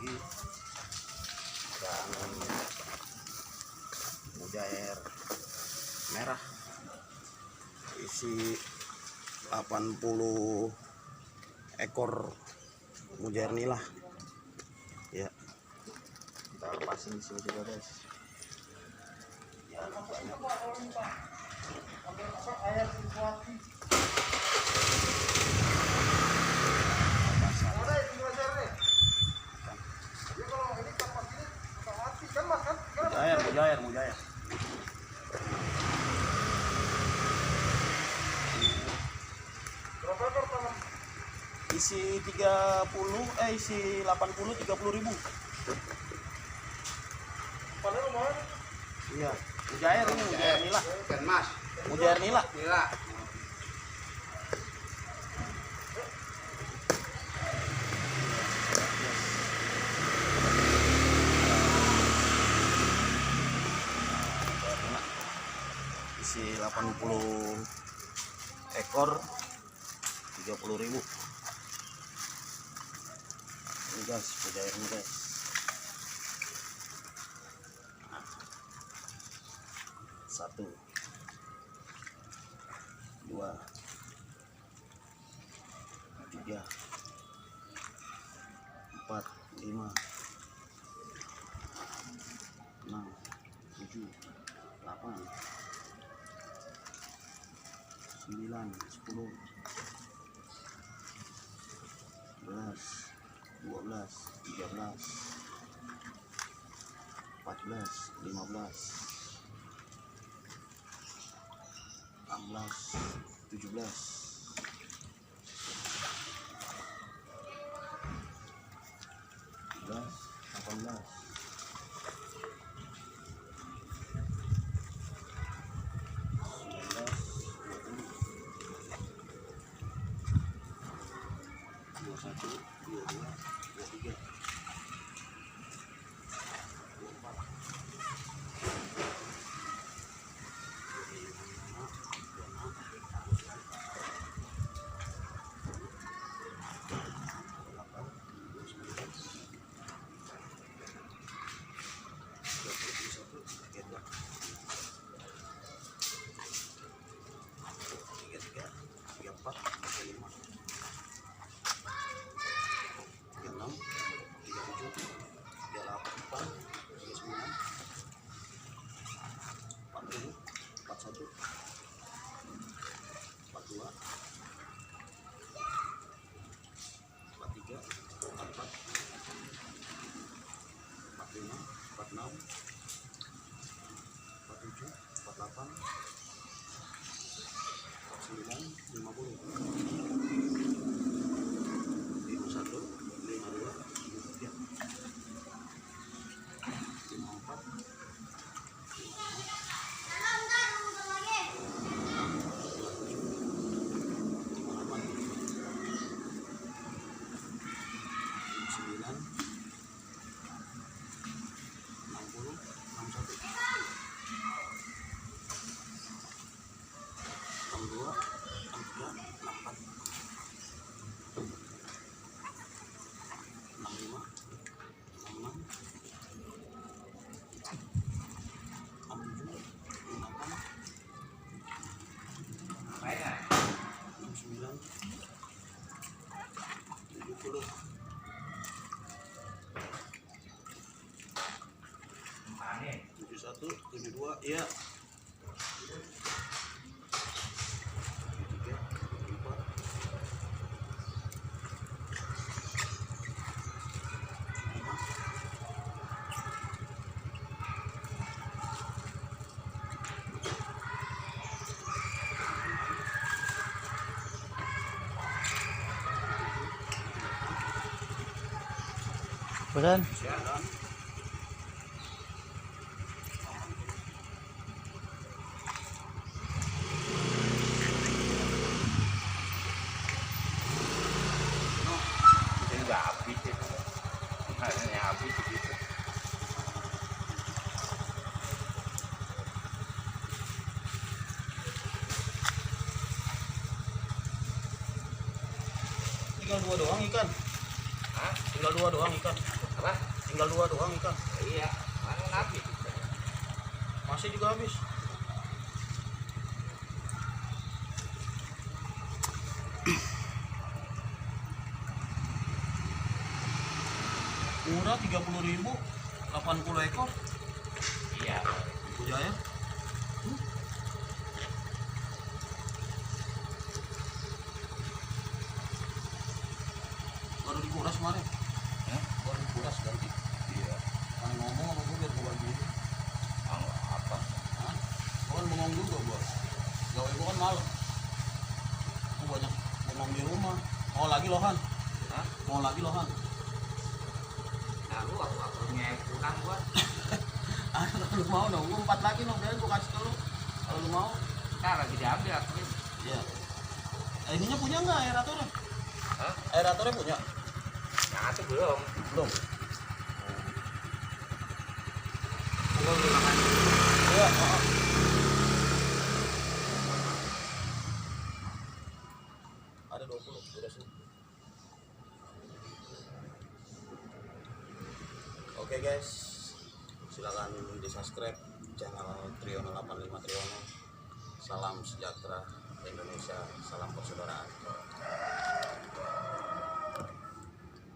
lagi dan mujair merah isi 80 ekor mujair nila ya. Kita lepasin di sini juga guys ya, banyak. Mujair isi 30 isi 80 30.000. Iya, mujair ini mujair nila. Mujair nila. Isi 80 ekor 30.000. Ini guys, mujair ini guys. Nah, 1 2 3 4 5 6 7 8 9 10 11 12 13 14 15 16 17 18 72 ya. 9 Tinggal 2 doang ikan. Tinggal 2 doang ikan. Apa? Tinggal 2 doang ikan. Iya, mana habis. Masih juga habis. Murah 30.000, 80 ekor. Iya. Jaya. Baru dikuras kemarin. Baru dikuras ganti. Iya. Mana ngomong sama gue biar gue bantuin. Apa? Hah? Gue kan bengong juga gue. Gawe gue kan malam. Gue banyak bengong di rumah. Mau lagi lohan? Hah? Mau lagi lohan? Nah, lu aku kurang gua. Kalau lu mau dong, gue 4 lagi dong, biar gue kasih ke lu. Kalau lu mau. Nah, lagi diambil aku ini. Iya. Ininya punya nggak aeratornya? Hah? Aeratornya punya? Yang itu belum. Belum. Gua belum makan. Iya. Ada 20, udah sih. Oke guys, silakan di subscribe channel Triono 85 Triono. Salam sejahtera Indonesia, salam persaudaraan.